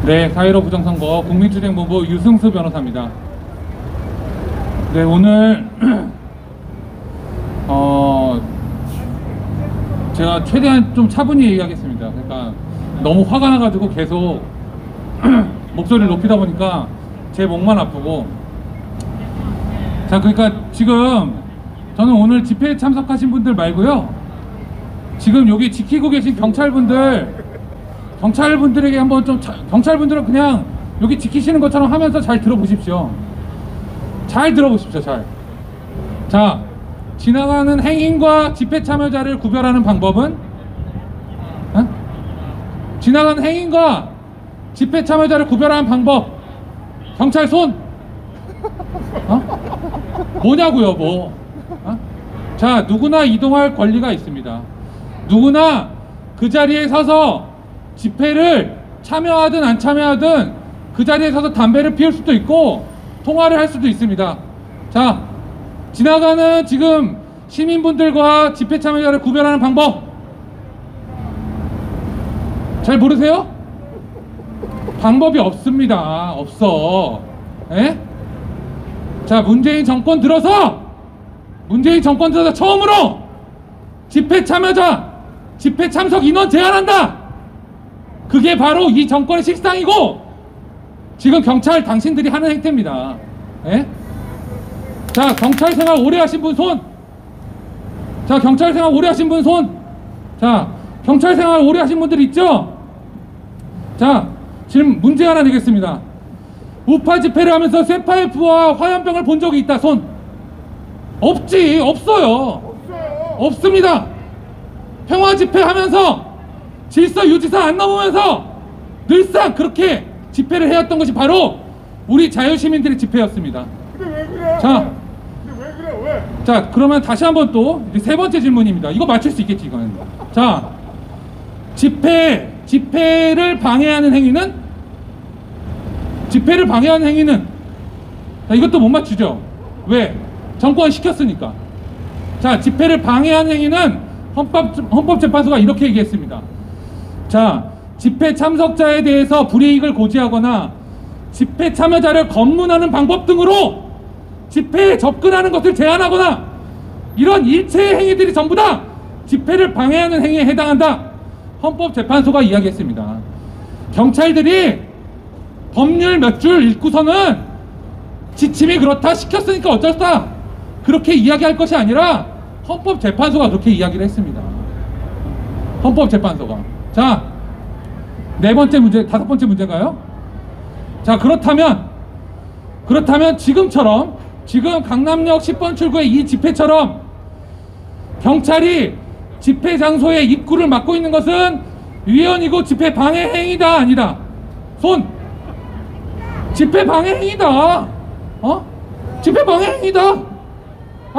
네, 4.15 부정선거 국민투쟁본부 유승수 변호사입니다. 네, 오늘 제가 최대한 좀 차분히 얘기하겠습니다. 그러니까 너무 화가 나가지고 계속 목소리를 높이다 보니까 제 목만 아프고. 자, 그러니까 지금 저는 오늘 집회에 참석하신 분들 말고요, 지금 여기 지키고 계신 경찰분들에게 한번 좀 경찰분들은 그냥 여기 지키시는 것처럼 하면서 잘 들어보십시오. 잘 들어보십시오. 자, 지나가는 행인과 집회 참여자를 구별하는 방법은, 지나가는 행인과 집회 참여자를 구별하는 방법, 경찰 손 뭐냐고요, 뭐. 자, 누구나 이동할 권리가 있습니다. 누구나 그 자리에 서서 집회를 참여하든 안 참여하든 그 자리에 서서 담배를 피울 수도 있고 통화를 할 수도 있습니다. 자, 지나가는 지금 시민분들과 집회 참여자를 구별하는 방법 잘 모르세요? 방법이 없습니다. 없어. 에? 자, 문재인 정권 들어서 처음으로 집회 참여자, 집회 참석 인원 제한한다. 그게 바로 이 정권의 식상이고 지금 경찰 당신들이 하는 행태입니다. 에? 자, 경찰 생활 오래 하신 분 손. 자, 경찰 생활 오래 하신 분 손. 자, 경찰 생활 오래 하신 분들 있죠? 자, 지금 문제 하나 내겠습니다. 우파 집회를 하면서 쇠파이프와 화염병을 본 적이 있다. 손. 없어요. 없습니다. 평화 집회 하면서 질서 유지선 안 넘으면서 늘상 그렇게 집회를 해왔던 것이 바로 우리 자유시민들의 집회였습니다. 근데 왜 그래? 자, 근데 왜 그래? 왜? 자, 그러면 다시 한번 또 세 번째 질문입니다. 이거 맞출 수 있겠지, 이거는. 자, 집회를 방해하는 행위는? 자, 이것도 못 맞추죠. 왜? 정권이 시켰으니까. 자, 집회를 방해하는 행위는 헌법재판소가 이렇게 얘기했습니다. 자, 집회 참석자에 대해서 불이익을 고지하거나 집회 참여자를 검문하는 방법 등으로 집회에 접근하는 것을 제한하거나 이런 일체의 행위들이 전부 다 집회를 방해하는 행위에 해당한다. 헌법재판소가 이야기했습니다. 경찰들이 법률 몇 줄 읽고서는 지침이 그렇다, 시켰으니까 어쩔 수 없다, 그렇게 이야기할 것이 아니라 헌법재판소가 그렇게 이야기를 했습니다. 헌법재판소가. 자, 다섯 번째 문제인가요? 자, 그렇다면 지금 강남역 10번 출구의 이 집회처럼 경찰이 집회 장소의 입구를 막고 있는 것은 위헌이고 집회 방해 행위다, 아니다? 손. 집회 방해 행위다. 집회 방해 행위다.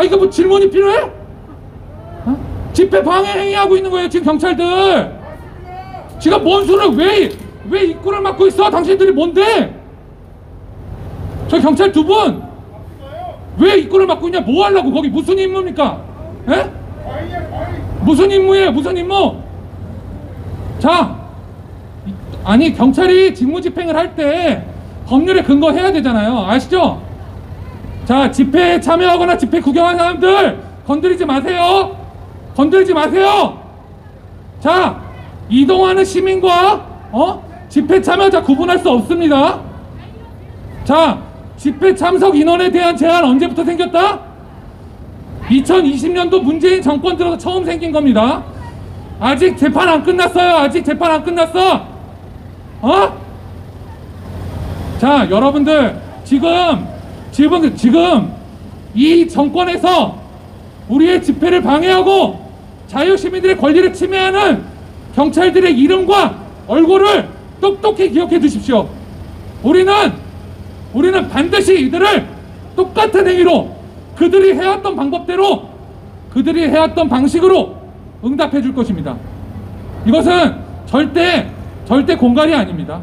이거 뭐 질문이 필요해? 집회 방해 행위하고 있는 거예요, 지금 경찰들. 지금 뭔 소리를 왜 입구를 막고 있어? 당신들이 뭔데? 저 경찰 두 분 왜 입구를 막고 있냐? 뭐 하려고? 거기 무슨 임무입니까? 에? 무슨 임무예요? 무슨 임무? 자, 아니, 경찰이 직무집행을 할 때 법률에 근거해야 되잖아요. 아시죠? 자, 집회에 참여하거나 집회 구경하는 사람들 건드리지 마세요. 자, 이동하는 시민과 집회 참여자 구분할 수 없습니다. 자, 집회 참석 인원에 대한 제한 언제부터 생겼다? 2020년도 문재인 정권 들어서 처음 생긴 겁니다. 아직 재판 안 끝났어요. 자, 여러분들 지금 이 정권에서 우리의 집회를 방해하고 자유시민들의 권리를 침해하는 경찰들의 이름과 얼굴을 똑똑히 기억해 두십시오. 우리는 반드시 이들을 똑같은 행위로 그들이 해왔던 방법대로, 그들이 해왔던 방식으로 응답해 줄 것입니다. 이것은 절대 공갈이 아닙니다.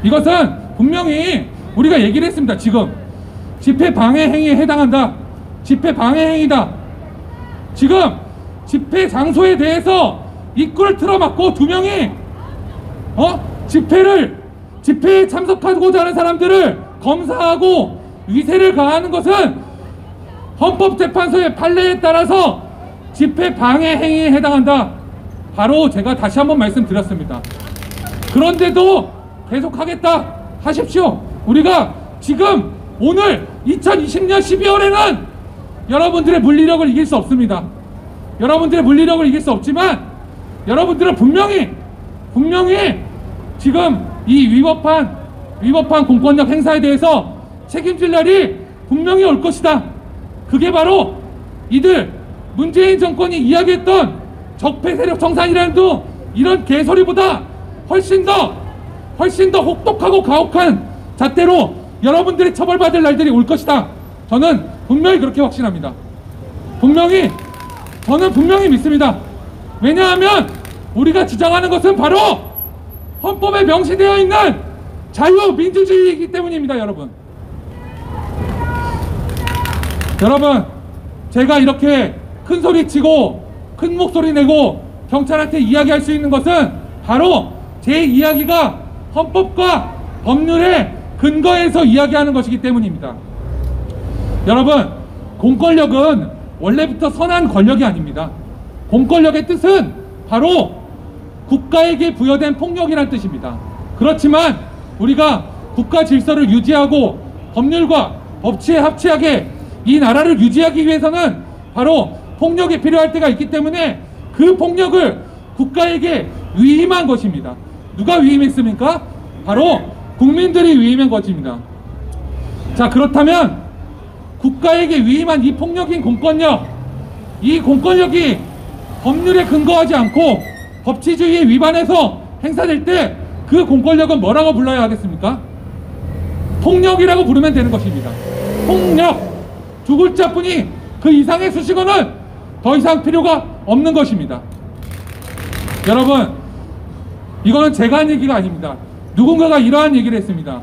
이것은 분명히 우리가 얘기를 했습니다. 지금 집회 방해 행위에 해당한다. 집회 방해 행위다. 지금 집회 장소에 대해서 입구를 틀어막고 두 명이 집회를 집회에 참석하고자 하는 사람들을 검사하고 위세를 가하는 것은 헌법재판소의 판례에 따라서 집회 방해 행위에 해당한다. 바로 제가 다시 한번 말씀드렸습니다. 그런데도 계속하겠다 하십시오. 우리가 지금 오늘 2020년 12월에는 여러분들의 물리력을 이길 수 없습니다. 여러분들의 물리력을 이길 수 없지만 여러분들은 분명히 지금 이 위법한 공권력 행사에 대해서 책임질 날이 분명히 올 것이다. 그게 바로 이들 문재인 정권이 이야기했던 적폐 세력 청산이라는 이런 개소리보다 훨씬 더 혹독하고 가혹한 잣대로 여러분들이 처벌받을 날들이 올 것이다. 저는 분명히 그렇게 확신합니다. 저는 분명히 믿습니다. 왜냐하면 우리가 주장하는 것은 바로 헌법에 명시되어 있는 자유민주주의이기 때문입니다. 여러분, 제가 이렇게 큰 소리 치고 큰 목소리 내고 경찰한테 이야기할 수 있는 것은 바로 제 이야기가 헌법과 법률의 근거에서 이야기하는 것이기 때문입니다. 여러분, 공권력은 원래부터 선한 권력이 아닙니다. 공권력의 뜻은 바로 국가에게 부여된 폭력이란 뜻입니다. 그렇지만 우리가 국가 질서를 유지하고 법률과 법치에 합치하게 이 나라를 유지하기 위해서는 바로 폭력이 필요할 때가 있기 때문에 그 폭력을 국가에게 위임한 것입니다. 누가 위임했습니까? 바로 국민들이 위임한 것입니다. 자, 그렇다면 국가에게 위임한 이 폭력인 공권력, 이 공권력이 법률에 근거하지 않고 법치주의에 위반해서 행사될 때 그 공권력은 뭐라고 불러야 하겠습니까? 폭력이라고 부르면 되는 것입니다. 폭력! 두 글자뿐이 그 이상의 수식어는 더 이상 필요가 없는 것입니다. 여러분, 이거는 제가 한 얘기가 아닙니다. 누군가가 이러한 얘기를 했습니다.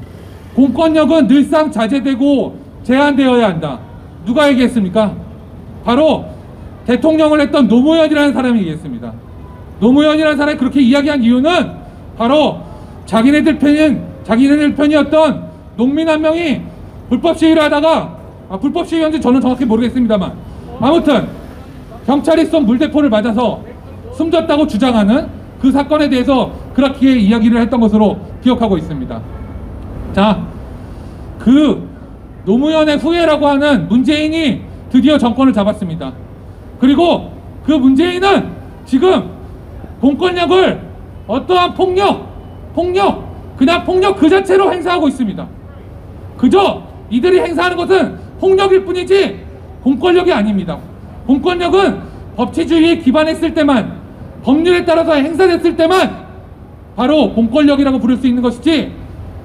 공권력은 늘상 자제되고 제한되어야 한다. 누가 얘기했습니까? 바로 대통령을 했던 노무현이라는 사람이 얘기했습니다. 노무현이라는 사람이 그렇게 이야기한 이유는 바로 자기네들 편이었던 농민 한 명이 불법 시위를 하다가, 불법 시위였는지 저는 정확히 모르겠습니다만, 아무튼 경찰이 쏜 물대포를 맞아서 숨졌다고 주장하는 그 사건에 대해서 그렇게 이야기를 했던 것으로 기억하고 있습니다. 자, 그 노무현의 후예라고 하는 문재인이 드디어 정권을 잡았습니다. 그리고 그 문재인은 지금 공권력을 어떠한 그냥 폭력 그 자체로 행사하고 있습니다. 그저 이들이 행사하는 것은 폭력일 뿐이지 공권력이 아닙니다. 공권력은 법치주의에 기반했을 때만, 법률에 따라서 행사됐을 때만 바로 공권력이라고 부를 수 있는 것이지,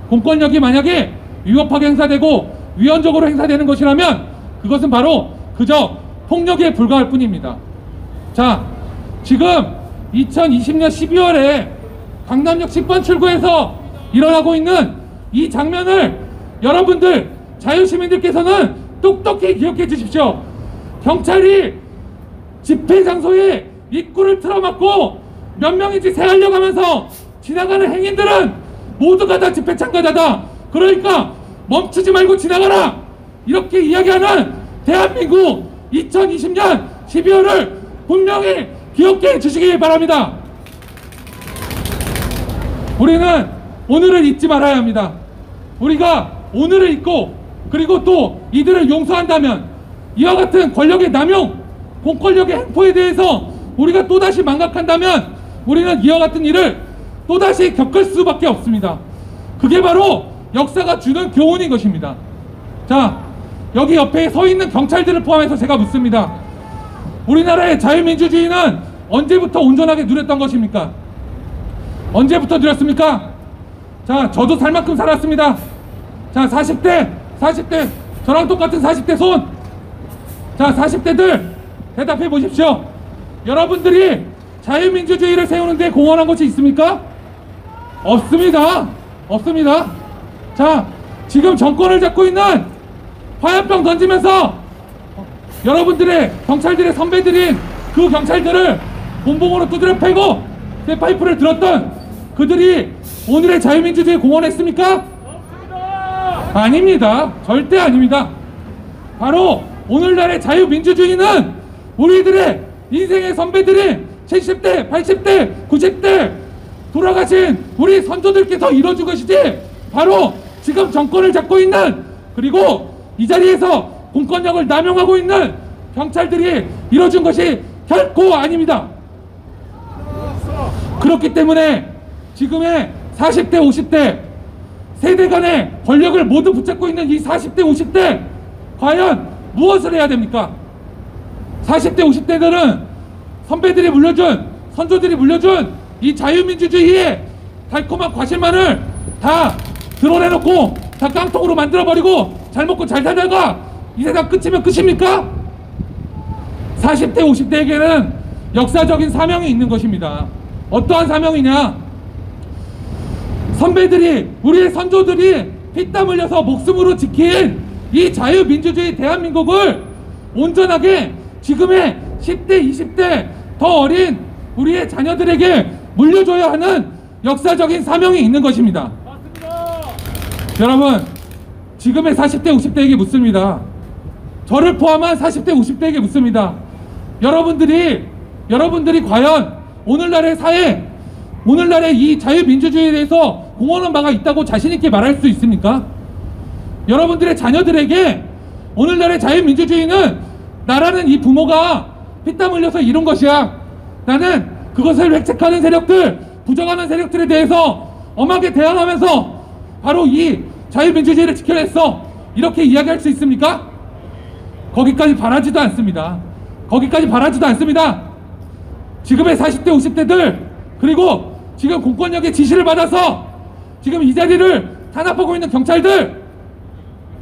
공권력이 만약에 위법하게 행사되고 위헌적으로 행사되는 것이라면 그것은 바로 그저 폭력에 불과할 뿐입니다. 자, 지금 2020년 12월에 강남역 10번 출구에서 일어나고 있는 이 장면을 여러분들 자유시민들께서는 똑똑히 기억해 주십시오. 경찰이 집회 장소에 입구를 틀어막고 몇 명인지 세하려고 하면서 지나가는 행인들은 모두가 다 집회 참가자다. 그러니까 멈추지 말고 지나가라. 이렇게 이야기하는 대한민국 2020년 12월을 분명히 기억해 주시기 바랍니다. 우리는 오늘을 잊지 말아야 합니다. 우리가 오늘을 잊고 그리고 또 이들을 용서한다면 이와 같은 권력의 남용, 공권력의 행포에 대해서 우리가 또다시 망각한다면 우리는 이와 같은 일을 또다시 겪을 수밖에 없습니다. 그게 바로 역사가 주는 교훈인 것입니다. 자, 여기 옆에 서 있는 경찰들을 포함해서 제가 묻습니다. 우리나라의 자유민주주의는 언제부터 온전하게 누렸던 것입니까? 언제부터 누렸습니까? 자, 저도 살 만큼 살았습니다. 자, 40대 저랑 똑같은 40대 손. 자, 40대들 대답해 보십시오. 여러분들이 자유민주주의를 세우는데 공헌한 것이 있습니까? 없습니다. 자, 지금 정권을 잡고 있는 화염병 던지면서 여러분들의 경찰들의 선배들인 그 경찰들을 곤봉으로 두드려 패고 쇠파이프를 들었던 그들이 오늘의 자유민주주의 공헌했습니까? 아닙니다. 절대 아닙니다. 바로 오늘날의 자유민주주의는 우리들의 인생의 선배들이 70대, 80대, 90대 돌아가신 우리 선조들께서 이뤄준 것이지, 바로 지금 정권을 잡고 있는, 그리고 이 자리에서 공권력을 남용하고 있는 경찰들이 이뤄준 것이 결코 아닙니다. 그렇기 때문에 지금의 40대, 50대 세대 간의 권력을 모두 붙잡고 있는 이 40대, 50대 과연 무엇을 해야 됩니까? 40대, 50대들은 선배들이 물려준, 선조들이 물려준 이 자유민주주의의 달콤한 과실만을 다 드러내놓고 다 깡통으로 만들어버리고 잘 먹고 잘 살다가 이 세상 끝이면 끝입니까? 40대, 50대에게는 역사적인 사명이 있는 것입니다. 어떠한 사명이냐? 선배들이, 우리의 선조들이 피땀 흘려서 목숨으로 지킨 이 자유민주주의 대한민국을 온전하게 지금의 10대, 20대 더 어린 우리의 자녀들에게 물려줘야 하는 역사적인 사명이 있는 것입니다. 맞습니다. 여러분, 지금의 40대, 50대에게 묻습니다. 저를 포함한 40대, 50대에게 묻습니다. 여러분들이 과연 오늘날의 사회, 오늘날의 이 자유민주주의에 대해서 공헌한 바가 있다고 자신있게 말할 수 있습니까? 여러분들의 자녀들에게 오늘날의 자유민주주의는 나라는 이 부모가 피땀 흘려서 이룬 것이야, 나는 그것을 획책하는 세력들, 부정하는 세력들에 대해서 엄하게 대항하면서 바로 이 자유민주주의를 지켜냈어, 이렇게 이야기할 수 있습니까? 거기까지 바라지도 않습니다. 거기까지 바라지도 않습니다. 지금의 40대, 50대들, 그리고 지금 공권력의 지시를 받아서 지금 이 자리를 탄압하고 있는 경찰들,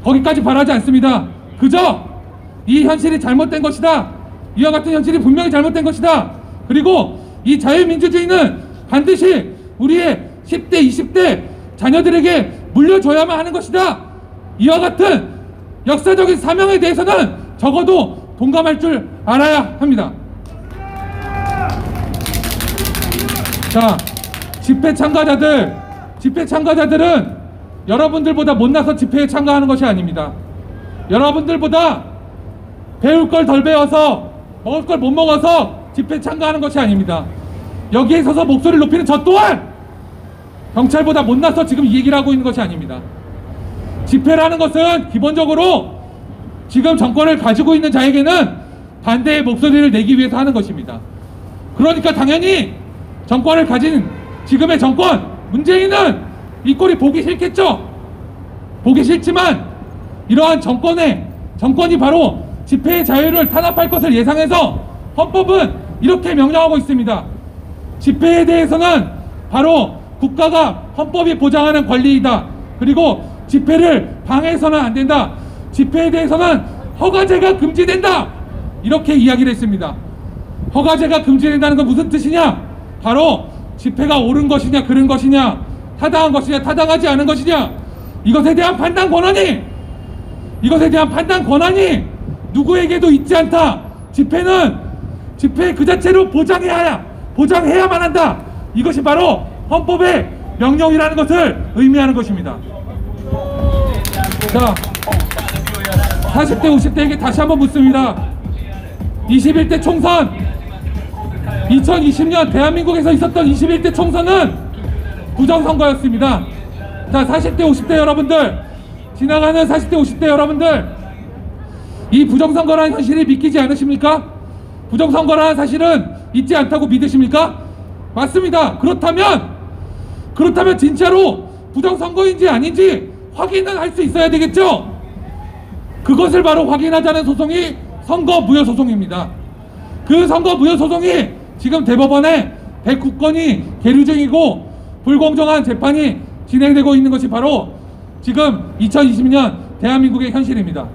거기까지 바라지 않습니다. 그저 이 현실이 잘못된 것이다, 이와 같은 현실이 분명히 잘못된 것이다, 그리고 이 자유민주주의는 반드시 우리의 10대, 20대 자녀들에게 물려줘야만 하는 것이다, 이와 같은 역사적인 사명에 대해서는 적어도 동감할 줄 알아야 합니다. 자, 집회 참가자들은 여러분들보다 못나서 집회에 참가하는 것이 아닙니다. 여러분들보다 배울 걸 덜 배워서, 먹을 걸 못 먹어서 집회에 참가하는 것이 아닙니다. 여기에 서서 목소리를 높이는 저 또한 경찰보다 못나서 지금 이 얘기를 하고 있는 것이 아닙니다. 집회라는 것은 기본적으로 지금 정권을 가지고 있는 자에게는 반대의 목소리를 내기 위해서 하는 것입니다. 그러니까 당연히 정권을 가진 지금의 정권, 문재인은 이 꼴이 보기 싫겠죠. 보기 싫지만 이러한 정권이 바로 집회의 자유를 탄압할 것을 예상해서 헌법은 이렇게 명령하고 있습니다. 집회에 대해서는 바로 국가가, 헌법이 보장하는 권리이다. 그리고 집회를 방해해서는 안 된다. 집회에 대해서는 허가제가 금지된다, 이렇게 이야기를 했습니다. 허가제가 금지된다는 건 무슨 뜻이냐? 바로 집회가 옳은 것이냐, 그른 것이냐, 타당한 것이냐, 타당하지 않은 것이냐, 이것에 대한 판단 권한이 누구에게도 있지 않다. 집회 그 자체로 보장해야만 한다. 이것이 바로 헌법의 명령이라는 것을 의미하는 것입니다. 자, 40대, 50대에게 다시 한번 묻습니다. 21대 총선, 2020년 대한민국에서 있었던 21대 총선은 부정선거였습니다. 자, 40대, 50대 여러분들, 지나가는 40대, 50대 여러분들, 이 부정선거라는 현실이 믿기지 않으십니까? 부정선거라는 사실은 있지 않다고 믿으십니까? 맞습니다. 그렇다면 진짜로 부정선거인지 아닌지 확인은 할 수 있어야 되겠죠? 그것을 바로 확인하자는 소송이 선거무효소송입니다. 그 선거무효소송이 지금 대법원에 109건이 계류 중이고 불공정한 재판이 진행되고 있는 것이 바로 지금 2020년 대한민국의 현실입니다.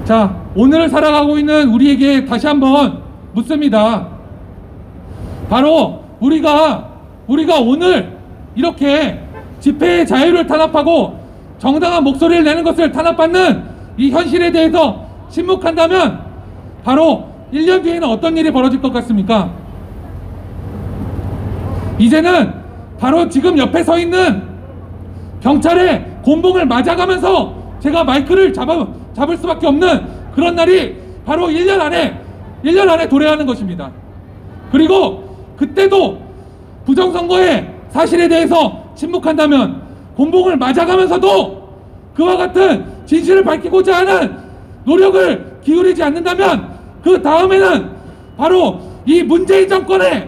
자, 오늘을 살아가고 있는 우리에게 다시 한번 묻습니다. 바로 우리가 오늘 이렇게 집회의 자유를 탄압하고 정당한 목소리를 내는 것을 탄압받는 이 현실에 대해서 침묵한다면 바로 1년 뒤에는 어떤 일이 벌어질 것 같습니까? 이제는 바로 지금 옆에 서 있는 경찰의 곤봉을 맞아가면서 제가 마이크를 잡을 수밖에 없는 그런 날이 바로 1년 안에 도래하는 것입니다. 그리고 그때도 부정선거의 사실에 대해서 침묵한다면, 곤봉을 맞아가면서도 그와 같은 진실을 밝히고자 하는 노력을 기울이지 않는다면, 그 다음에는 바로 이 문재인 정권의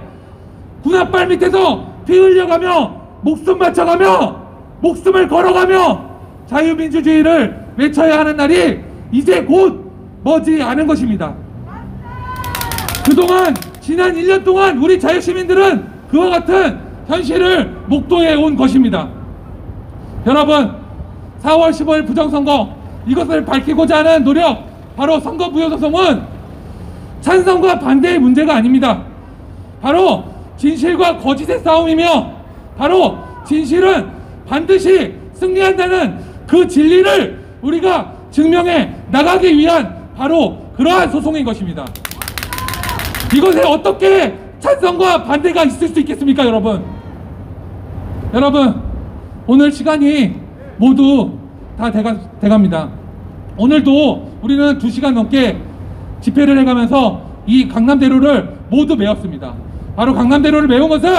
군홧발 밑에서 피 흘려가며 목숨 바쳐가며 목숨을 걸어가며 자유민주주의를 외쳐야 하는 날이 이제 곧 머지 않은 것입니다. 그동안 지난 1년 동안 우리 자유시민들은 그와 같은 현실을 목도해 온 것입니다. 여러분, 4월 15일 부정선거, 이것을 밝히고자 하는 노력, 바로 선거부여소송은 찬성과 반대의 문제가 아닙니다. 바로 진실과 거짓의 싸움이며, 바로 진실은 반드시 승리한다는 그 진리를 우리가 증명해 나가기 위한 바로 그러한 소송인 것입니다. 이것에 어떻게 찬성과 반대가 있을 수 있겠습니까, 여러분? 여러분, 오늘 시간이 모두 다 돼갑니다. 오늘도 우리는 2시간 넘게 집회를 해가면서 이 강남대로를 모두 메웠습니다. 바로 강남대로를 메운 것은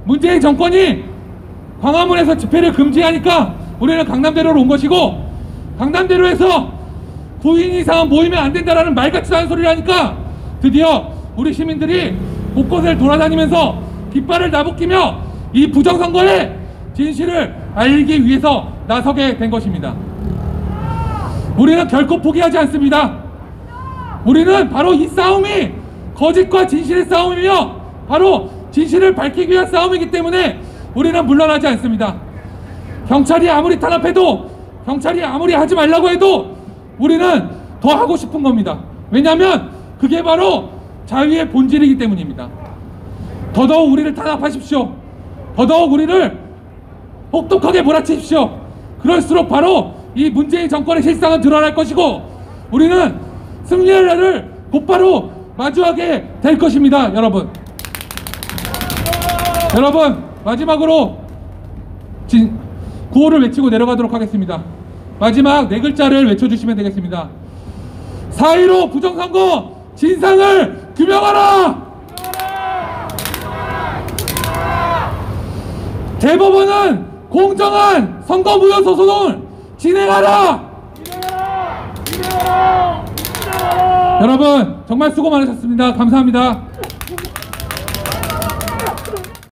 문재인 정권이 광화문에서 집회를 금지하니까 우리는 강남대로로 온 것이고, 강남대로에서 9인 이상은 모이면 안 된다라는 말 같지도 않은 소리를 하니까 드디어 우리 시민들이 곳곳을 돌아다니면서 깃발을 나부끼며 이 부정선거의 진실을 알기 위해서 나서게 된 것입니다. 우리는 결코 포기하지 않습니다. 우리는 바로 이 싸움이 거짓과 진실의 싸움이며 바로 진실을 밝히기 위한 싸움이기 때문에 우리는 물러나지 않습니다. 경찰이 아무리 탄압해도, 경찰이 아무리 하지 말라고 해도 우리는 더 하고 싶은 겁니다. 왜냐하면 그게 바로 자유의 본질이기 때문입니다. 더더욱 우리를 탄압하십시오. 더더욱 우리를 혹독하게 몰아치십시오. 그럴수록 바로 이 문재인 정권의 실상은 드러날 것이고 우리는 승리의 날을 곧바로 마주하게 될 것입니다. 여러분, 마지막으로 구호를 외치고 내려가도록 하겠습니다. 마지막 4글자를 외쳐주시면 되겠습니다. 4.15 부정선거 진상을 규명하라! 대법원은 공정한 선거무효 소송을 진행하라! 여러분, 정말 수고 많으셨습니다. 감사합니다.